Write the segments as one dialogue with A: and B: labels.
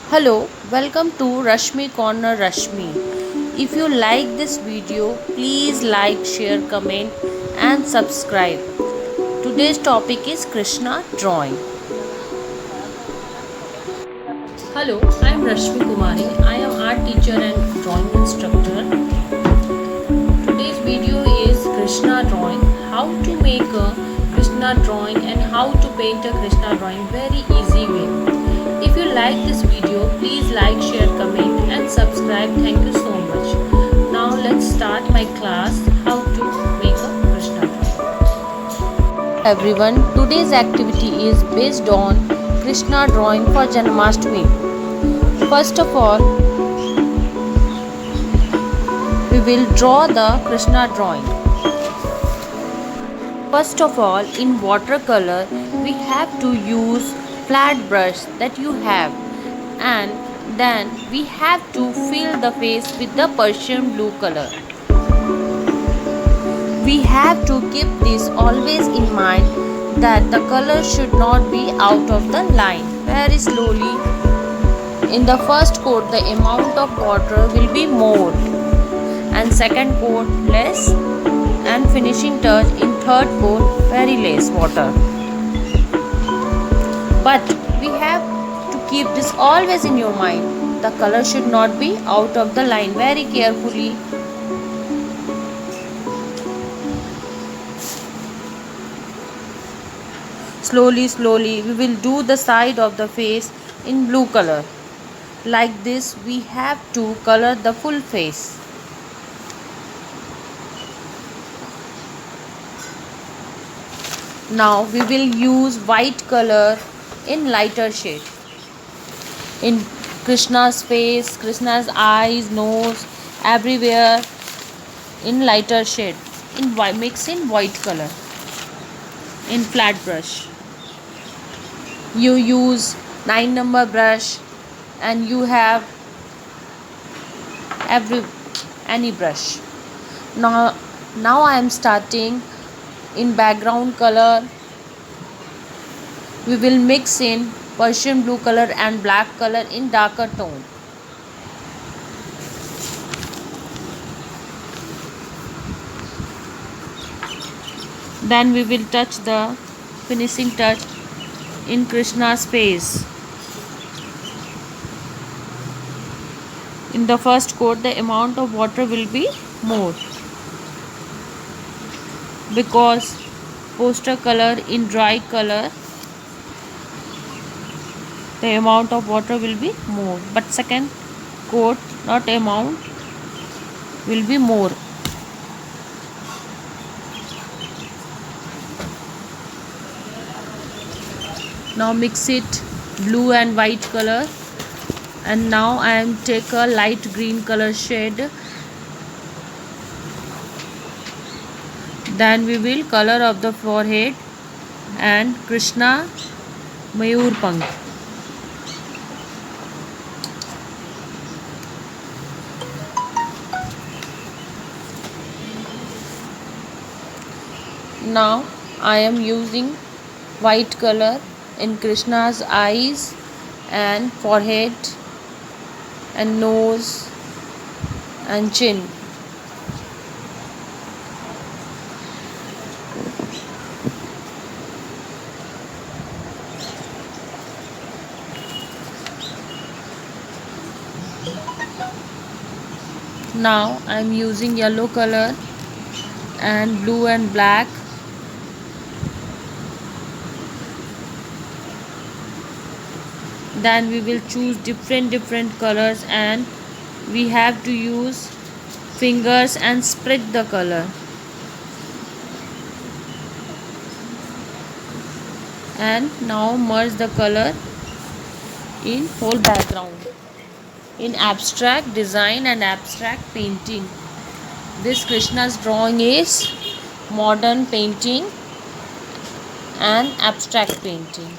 A: Hello, welcome to Rashmi Corner Rashmi. If you like this video, please like, share, comment, and subscribe. Today's topic is Krishna drawing. Hello, I am Rashmi Kumari. I am art teacher and drawing instructor. Today's video is Krishna drawing. How to make a Krishna drawing and how to paint a Krishna drawing very easy way. If you like this video, please like, share, comment and subscribe. Thank you so much. Now let's start my class how to make a Krishna drawing. Everyone, today's activity is based on Krishna drawing for Janmashtami. First of all, we will draw the Krishna drawing. First of all, in watercolor, we have to use flat brush that you have, and then we have to fill the face with the Persian blue color. We have to keep this always in mind that the color should not be out of the line. Very slowly. In the first coat, the amount of water will be more, and second coat less, and finishing touch in third coat very less water. But we have to keep this always in your mind. The color should not be out of the line. Very carefully. Slowly we will do the side of the face in blue color. Like this we have to color the full face. Now we will use white color in lighter shade. In Krishna's face, Krishna's eyes, nose, everywhere in lighter shade. Mix in white color in flat brush. You use 9-number brush and you have any brush. Now I am starting in background color. We will mix in Persian blue color and black color in darker tone. Then we will touch the finishing touch in Krishna's face. In the first coat, the amount of water will be more, because poster color in dry color the amount of water will be more, but second coat not amount will be more. Now mix it blue and white color, and now I am take a light green color shade. Then we will color of the forehead and Krishna Mayur Pank. Now I am using white color in Krishna's eyes and forehead and nose and chin. Now I am using yellow color and blue and black. Then we will choose different colors, and we have to use fingers and spread the color. And now merge the color in whole background. In abstract design and abstract painting, this Krishna's drawing is modern painting and abstract painting.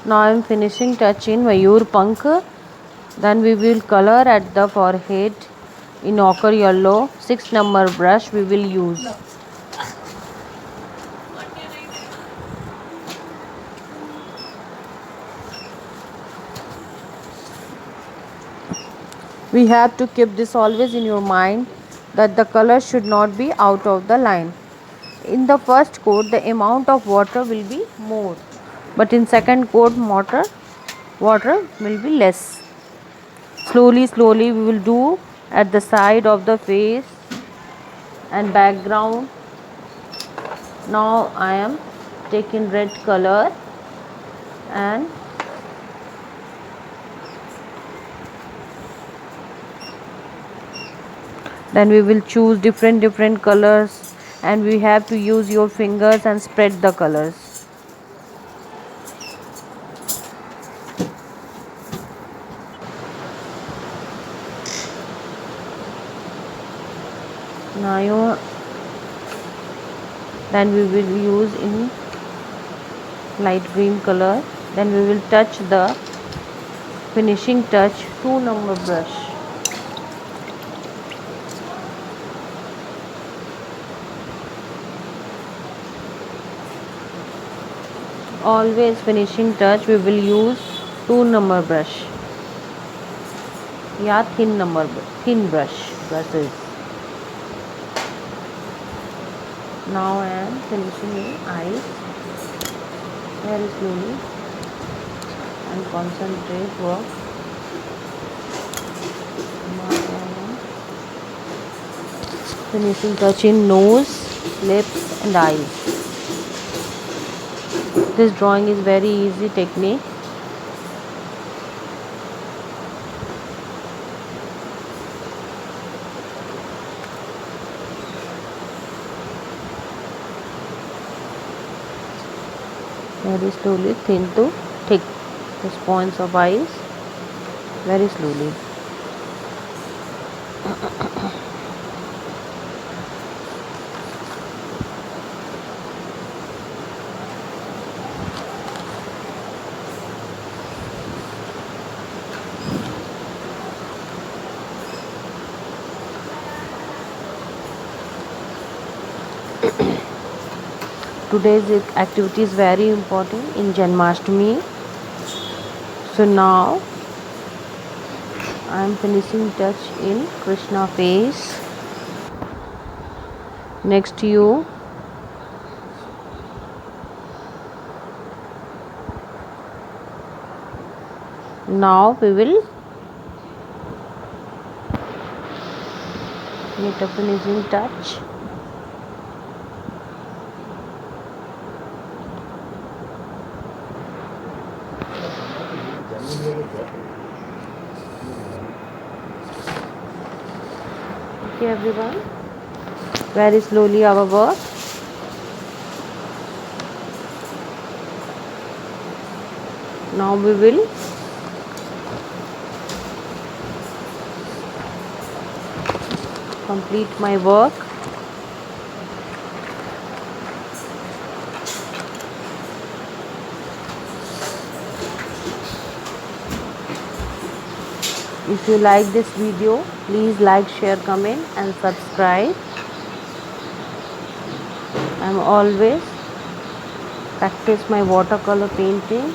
A: Now I am finishing touch in Mayur Pank. Then we will color at the forehead in ochre yellow. 6 number brush we will use. We have to keep this always in your mind that the color should not be out of the line. In the first coat the amount of water will be more, but in second coat water will be less. Slowly we will do at the side of the face and background. Now I am taking red color and then we will choose different colors, and we have to use your fingers and spread the colors. Now then we will use in light green color. Then we will touch the finishing touch 2 number brush. Always finishing touch we will use 2 number brush या thin brushes. Now I am finishing in eyes very slowly and concentrate work. Now I am finishing touch in nose, lips and eyes. This drawing is very easy technique. Very slowly, thin to thick, the points of eyes, very slowly. Today's activity is very important in Janmashtami. So now I am finishing touch in Krishna face. Next to you. Now we will get a finishing touch. Okay everyone, very slowly our work. Now we will complete my work. If you like this video, please like, share, comment and subscribe. I am always practice my watercolor painting.